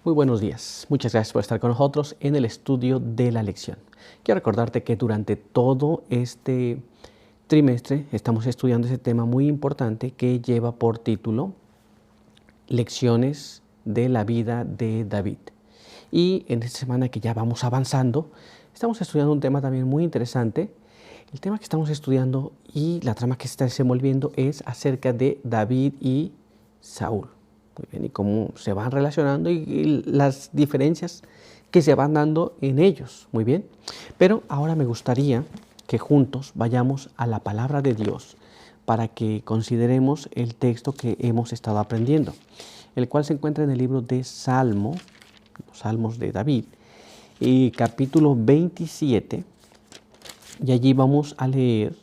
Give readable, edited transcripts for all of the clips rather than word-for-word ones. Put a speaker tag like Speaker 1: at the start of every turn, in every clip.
Speaker 1: Muy buenos días. Muchas gracias por estar con nosotros en el estudio de la lección. Quiero recordarte que durante todo este trimestre estamos estudiando ese tema muy importante que lleva por título Lecciones de la vida de David. Y en esta semana que ya vamos avanzando, estamos estudiando un tema también muy interesante. El tema que estamos estudiando y la trama que se está desenvolviendo es acerca de David y Saúl. Muy bien, y cómo se van relacionando y las diferencias que se van dando en ellos. Muy bien, pero ahora me gustaría que juntos vayamos a la palabra de Dios para que consideremos el texto que hemos estado aprendiendo, el cual se encuentra en el libro de Salmo, los Salmos de David, y capítulo 27, y allí vamos a leer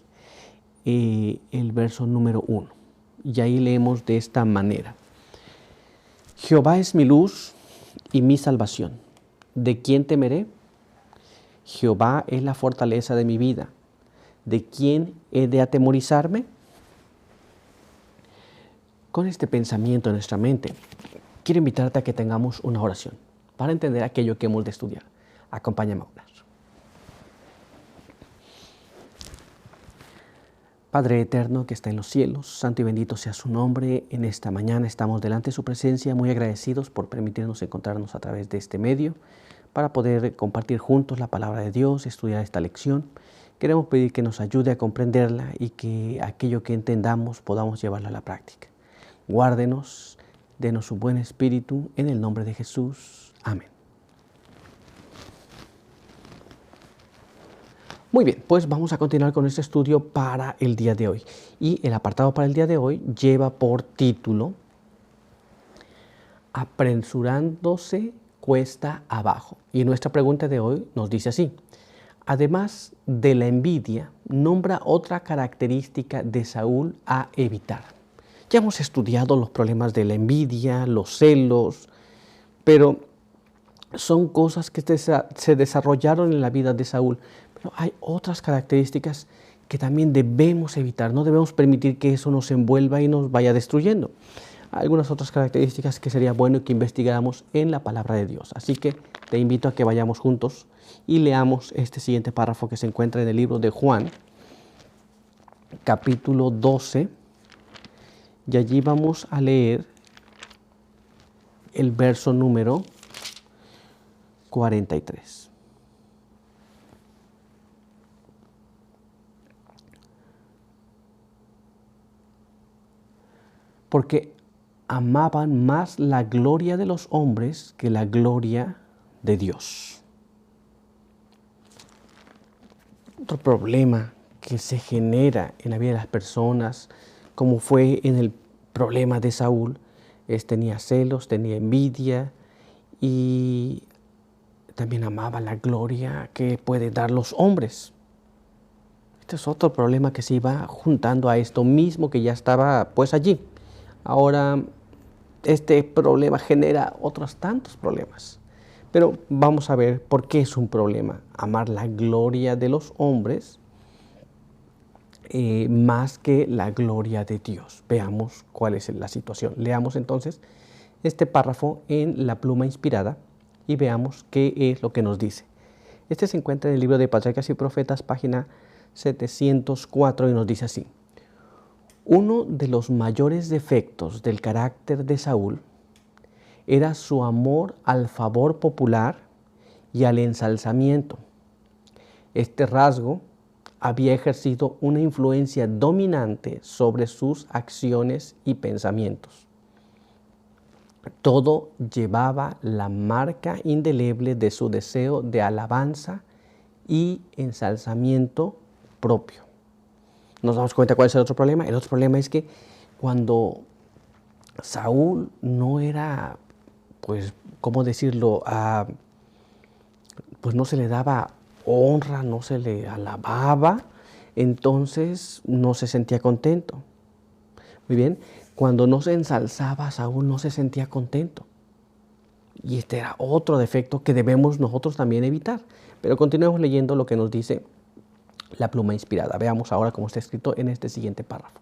Speaker 1: el verso número 1. Y ahí leemos de esta manera: Jehová es mi luz y mi salvación. ¿De quién temeré? Jehová es la fortaleza de mi vida. ¿De quién he de atemorizarme? Con este pensamiento en nuestra mente, quiero invitarte a que tengamos una oración para entender aquello que hemos de estudiar. Acompáñame a orar. Padre eterno que está en los cielos, santo y bendito sea su nombre. En esta mañana estamos delante de su presencia, muy agradecidos por permitirnos encontrarnos a través de este medio para poder compartir juntos la palabra de Dios, estudiar esta lección. Queremos pedir que nos ayude a comprenderla y que aquello que entendamos podamos llevarlo a la práctica. Guárdenos, denos su buen espíritu, en el nombre de Jesús. Amén. Muy bien, pues vamos a continuar con este estudio para el día de hoy. Y el apartado para el día de hoy lleva por título Apresurándose cuesta abajo. Y nuestra pregunta de hoy nos dice así: además de la envidia, nombra otra característica de Saúl a evitar. Ya hemos estudiado los problemas de la envidia, los celos, pero son cosas que se desarrollaron en la vida de Saúl. Pero hay otras características que también debemos evitar. No debemos permitir que eso nos envuelva y nos vaya destruyendo. Algunas otras características que sería bueno que investigáramos en la palabra de Dios. Así que te invito a que vayamos juntos y leamos este siguiente párrafo que se encuentra en el libro de Juan, capítulo 12. Y allí vamos a leer el verso número 43. Porque amaban más la gloria de los hombres que la gloria de Dios. Otro problema que se genera en la vida de las personas, como fue en el problema de Saúl, tenía celos, tenía envidia y también amaba la gloria que pueden dar los hombres. Este es otro problema que se iba juntando a esto mismo que ya estaba pues allí. Ahora este problema genera otros tantos problemas. Pero vamos a ver por qué es un problema amar la gloria de los hombres más que la gloria de Dios. Veamos cuál es la situación. Leamos entonces este párrafo en la pluma inspirada y veamos qué es lo que nos dice. Este se encuentra en el libro de Patriarcas y Profetas, página 704, y nos dice así: uno de los mayores defectos del carácter de Saúl era su amor al favor popular y al ensalzamiento. Este rasgo había ejercido una influencia dominante sobre sus acciones y pensamientos. Todo llevaba la marca indeleble de su deseo de alabanza y ensalzamiento propio. Nos damos cuenta cuál es el otro problema. El otro problema es que cuando Saúl no era, pues, ¿cómo decirlo? Pues no se le daba honra, no se le alababa, entonces no se sentía contento. Muy bien, cuando no se ensalzaba, Saúl no se sentía contento. Y este era otro defecto que debemos nosotros también evitar. Pero continuemos leyendo lo que nos dice la pluma inspirada. Veamos ahora cómo está escrito en este siguiente párrafo.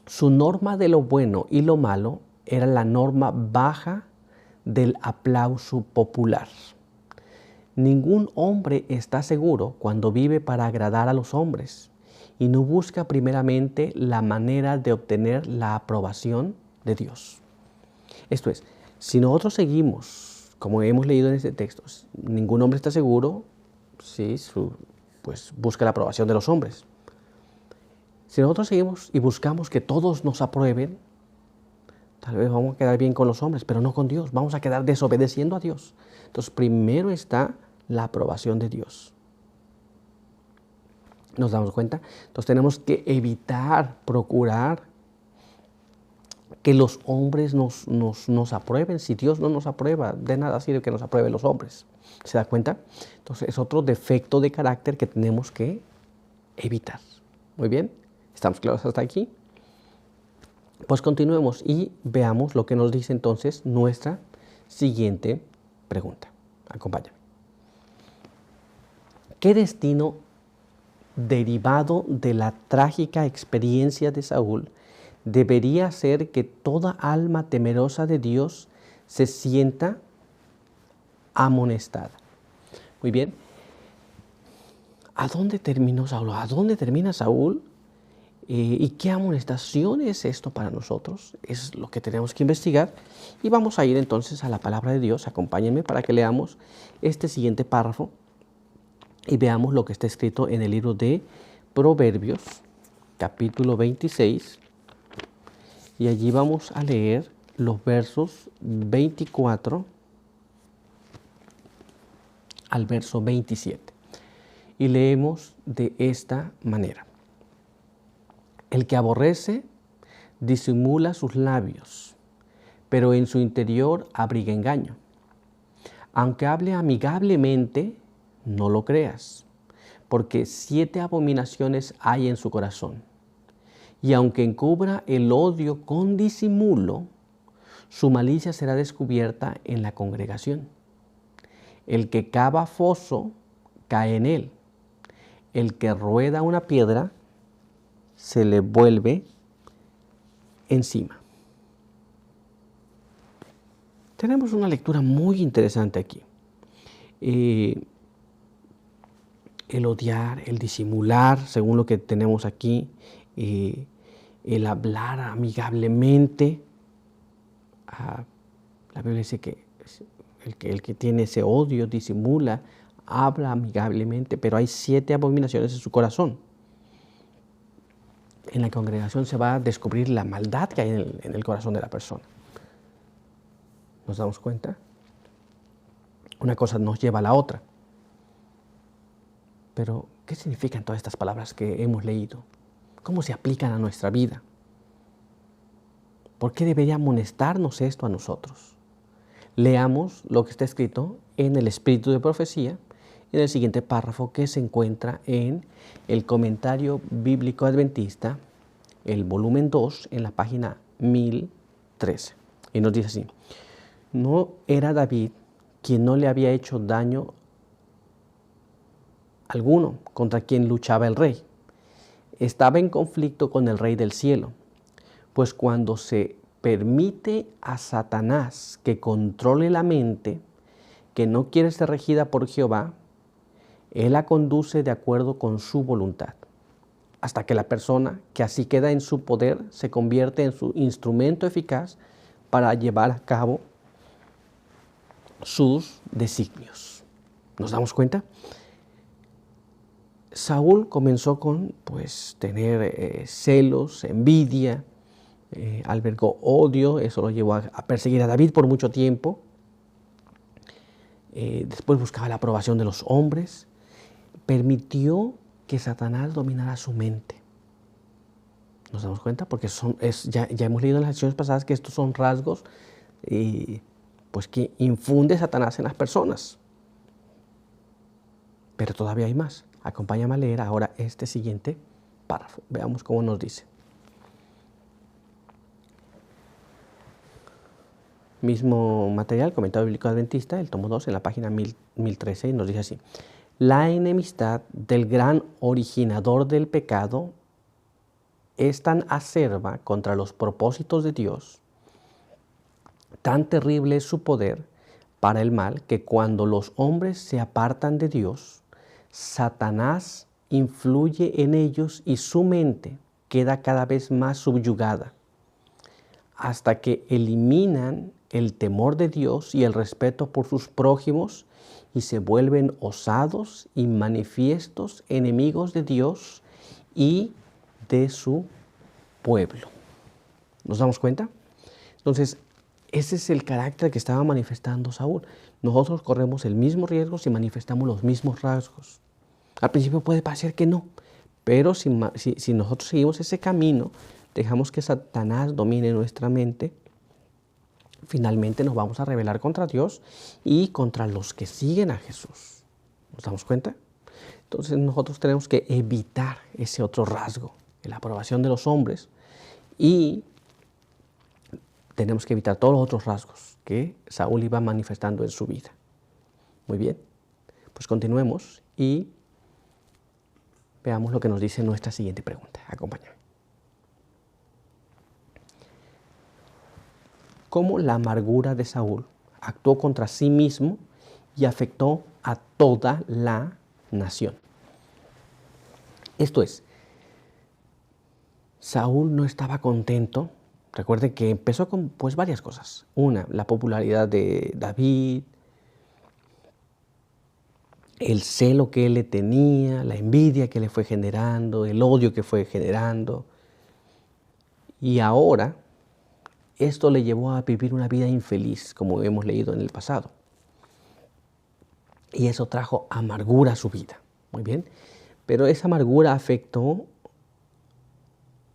Speaker 1: Su norma de lo bueno y lo malo era la norma baja del aplauso popular. Ningún hombre está seguro cuando vive para agradar a los hombres y no busca primeramente la manera de obtener la aprobación de Dios. Esto es, si nosotros seguimos, como hemos leído en este texto, ningún hombre está seguro, sí, pues busca la aprobación de los hombres. Si nosotros seguimos y buscamos que todos nos aprueben, tal vez vamos a quedar bien con los hombres, pero no con Dios. Vamos a quedar desobedeciendo a Dios. Entonces, primero está la aprobación de Dios. ¿Nos damos cuenta? Entonces, tenemos que evitar, procurar que los hombres nos aprueben. Si Dios no nos aprueba, de nada sirve que nos aprueben los hombres. ¿Se da cuenta? Entonces, es otro defecto de carácter que tenemos que evitar. Muy bien, ¿estamos claros hasta aquí? Pues continuemos y veamos lo que nos dice entonces nuestra siguiente pregunta. Acompáñame. ¿Qué destino derivado de la trágica experiencia de Saúl debería hacer que toda alma temerosa de Dios se sienta amonestada? Muy bien. ¿A dónde terminó Saúl? ¿A dónde termina Saúl? ¿Y qué amonestación es esto para nosotros? Es lo que tenemos que investigar. Y vamos a ir entonces a la palabra de Dios. Acompáñenme para que leamos este siguiente párrafo y veamos lo que está escrito en el libro de Proverbios, capítulo 26. Y allí vamos a leer los versos 24 al verso 27. Y leemos de esta manera. El que aborrece disimula sus labios, pero en su interior abriga engaño. Aunque hable amigablemente, no lo creas, porque 7 abominaciones hay en su corazón. Y aunque encubra el odio con disimulo, su malicia será descubierta en la congregación. El que cava foso cae en él. El que rueda una piedra se le vuelve encima. Tenemos una lectura muy interesante aquí. El odiar, el disimular, según lo que tenemos aquí, el hablar amigablemente. La Biblia dice que el que tiene ese odio disimula, habla amigablemente, pero hay 7 abominaciones en su corazón. En la congregación se va a descubrir la maldad que hay en el corazón de la persona. ¿Nos damos cuenta? Una cosa nos lleva a la otra. Pero, ¿qué significan todas estas palabras que hemos leído? ¿Cómo se aplican a nuestra vida? ¿Por qué debería amonestarnos esto a nosotros? Leamos lo que está escrito en el Espíritu de Profecía, en el siguiente párrafo que se encuentra en el Comentario Bíblico Adventista, el volumen 2, en la página 1013. Y nos dice así: no era David quien no le había hecho daño alguno contra quien luchaba el rey. Estaba en conflicto con el Rey del cielo, pues cuando se permite a Satanás que controle la mente, que no quiere ser regida por Jehová, él la conduce de acuerdo con su voluntad, hasta que la persona que así queda en su poder se convierte en su instrumento eficaz para llevar a cabo sus designios. ¿Nos damos cuenta? Saúl comenzó con tener celos, envidia, albergó odio, eso lo llevó a perseguir a David por mucho tiempo. Después buscaba la aprobación de los hombres. Permitió que Satanás dominara su mente. ¿Nos damos cuenta? Porque ya hemos leído en las lecciones pasadas que estos son rasgos que infunde Satanás en las personas. Pero todavía hay más. Acompáñame a leer ahora este siguiente párrafo. Veamos cómo nos dice. Mismo material, Comentario Bíblico Adventista, el tomo 2, en la página 1013, y nos dice así: la enemistad del gran originador del pecado es tan acerba contra los propósitos de Dios Tan terrible es su poder para el mal que cuando los hombres se apartan de Dios, Satanás influye en ellos y su mente queda cada vez más subyugada, hasta que eliminan el temor de Dios y el respeto por sus prójimos y se vuelven osados y manifiestos enemigos de Dios y de su pueblo. ¿Nos damos cuenta? Entonces, ese es el carácter que estaba manifestando Saúl. Nosotros corremos el mismo riesgo si manifestamos los mismos rasgos. Al principio puede parecer que no, pero si nosotros seguimos ese camino, dejamos que Satanás domine nuestra mente, finalmente nos vamos a rebelar contra Dios y contra los que siguen a Jesús. ¿Nos damos cuenta? Entonces nosotros tenemos que evitar ese otro rasgo, la aprobación de los hombres, y tenemos que evitar todos los otros rasgos que Saúl iba manifestando en su vida. Muy bien, pues continuemos y veamos lo que nos dice nuestra siguiente pregunta. Acompáñame. ¿Cómo la amargura de Saúl actuó contra sí mismo y afectó a toda la nación? Esto es, Saúl no estaba contento. Recuerden que empezó con varias cosas. Una, la popularidad de David, el celo que él le tenía, la envidia que le fue generando, el odio que fue generando. Y ahora, esto le llevó a vivir una vida infeliz, como hemos leído en el pasado. Y eso trajo amargura a su vida. Muy bien. Pero esa amargura afectó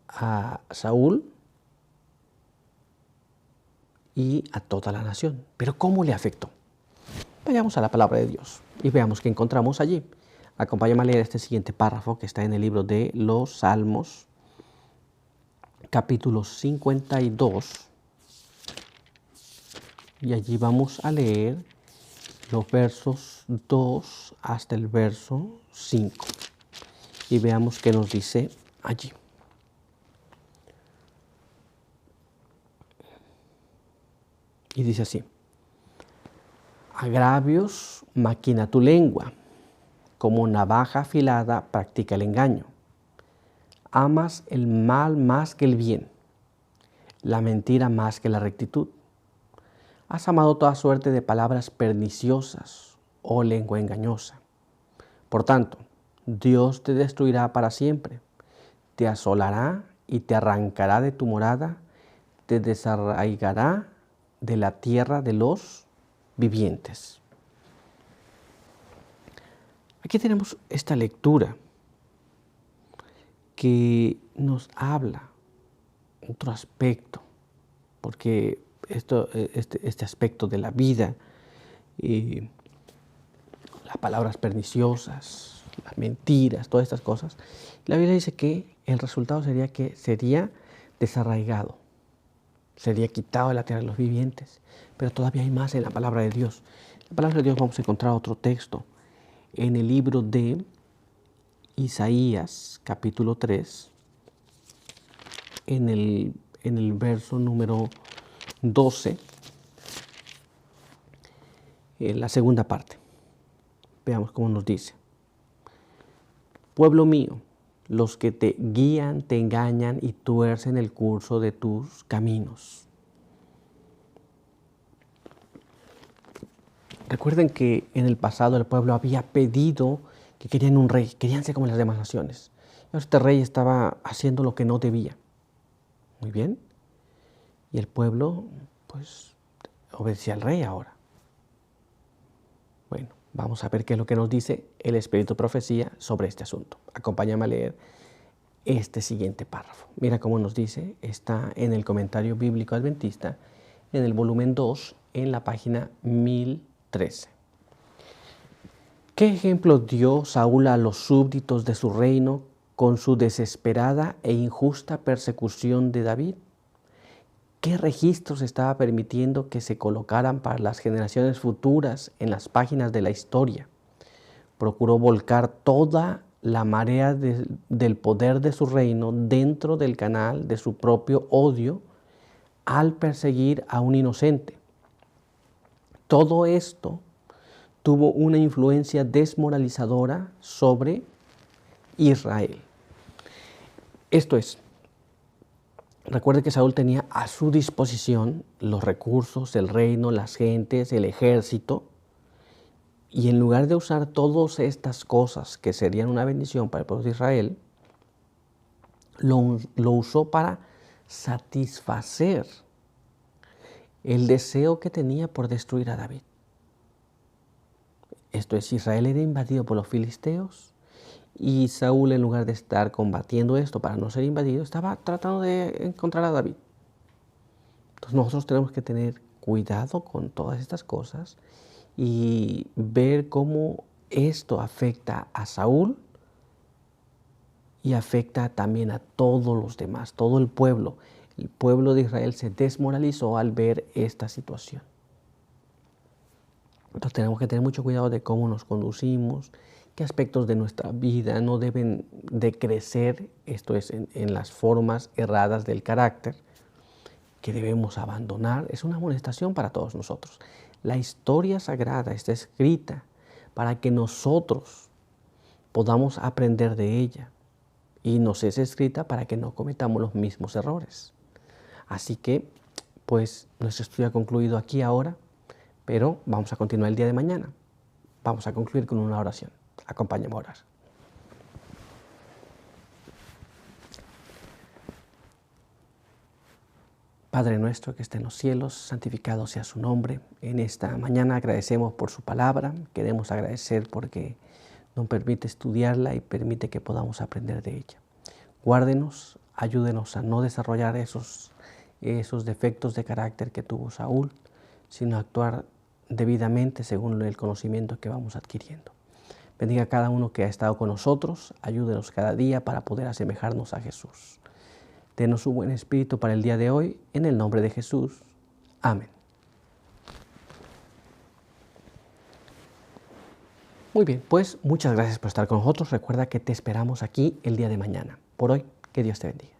Speaker 1: a Saúl y a toda la nación. ¿Pero cómo le afectó? Vayamos a la palabra de Dios y veamos qué encontramos allí. Acompáñame a leer este siguiente párrafo que está en el libro de los Salmos, capítulo 52. Y allí vamos a leer los versos 2 hasta el verso 5. Y veamos qué nos dice allí. Y dice así: agravios maquina tu lengua, como navaja afilada practica el engaño. Amas el mal más que el bien, la mentira más que la rectitud. Has amado toda suerte de palabras perniciosas, oh lengua engañosa. Por tanto, Dios te destruirá para siempre, te asolará y te arrancará de tu morada, te desarraigará de la tierra de los vivientes. Aquí tenemos esta lectura que nos habla otro aspecto, porque este aspecto de la vida, las palabras perniciosas, las mentiras, todas estas cosas, la Biblia dice que el resultado sería que sería desarraigado, sería quitado de la tierra de los vivientes. Pero todavía hay más en la palabra de Dios. En la palabra de Dios vamos a encontrar otro texto en el libro de Isaías, capítulo 3, en el verso número 12, en la segunda parte. Veamos cómo nos dice: pueblo mío, los que te guían te engañan y tuercen el curso de tus caminos. Recuerden que en el pasado el pueblo había pedido que querían un rey, querían ser como las demás naciones. Este rey estaba haciendo lo que no debía. Muy bien. Y el pueblo, pues, obedecía al rey ahora. Bueno, vamos a ver qué es lo que nos dice el Espíritu de Profecía sobre este asunto. Acompáñame a leer este siguiente párrafo. Mira cómo nos dice, está en el Comentario Bíblico Adventista, en el volumen 2, en la página 1013. ¿Qué ejemplo dio Saúl a los súbditos de su reino con su desesperada e injusta persecución de David? ¿Qué registros estaba permitiendo que se colocaran para las generaciones futuras en las páginas de la historia? Procuró volcar toda la marea del poder de su reino dentro del canal de su propio odio al perseguir a un inocente, Todo esto tuvo una influencia desmoralizadora sobre Israel. Esto es, recuerde que Saúl tenía a su disposición los recursos, el reino, las gentes, el ejército, y en lugar de usar todas estas cosas que serían una bendición para el pueblo de Israel, lo usó para satisfacer el deseo que tenía por destruir a David. Esto es, Israel era invadido por los filisteos y Saúl, en lugar de estar combatiendo esto para no ser invadido, estaba tratando de encontrar a David. Entonces nosotros tenemos que tener cuidado con todas estas cosas y ver cómo esto afecta a Saúl y afecta también a todos los demás, todo el pueblo. El pueblo de Israel se desmoralizó al ver esta situación. Entonces tenemos que tener mucho cuidado de cómo nos conducimos, qué aspectos de nuestra vida no deben de crecer, esto es, en las formas erradas del carácter, que debemos abandonar. Es una amonestación para todos nosotros. La historia sagrada está escrita para que nosotros podamos aprender de ella y nos es escrita para que no cometamos los mismos errores. Así que, pues, nuestro estudio ha concluido aquí ahora, pero vamos a continuar el día de mañana. Vamos a concluir con una oración. Acompáñame a orar. Padre nuestro que está en los cielos, santificado sea su nombre. En esta mañana agradecemos por su palabra. Queremos agradecer porque nos permite estudiarla y permite que podamos aprender de ella. Guárdenos, ayúdenos a no desarrollar esos defectos de carácter que tuvo Saúl, sino a actuar debidamente según el conocimiento que vamos adquiriendo. Bendiga a cada uno que ha estado con nosotros, ayúdenos cada día para poder asemejarnos a Jesús. Denos un buen espíritu para el día de hoy, en el nombre de Jesús. Amén. Muy bien, pues muchas gracias por estar con nosotros. Recuerda que te esperamos aquí el día de mañana. Por hoy, que Dios te bendiga.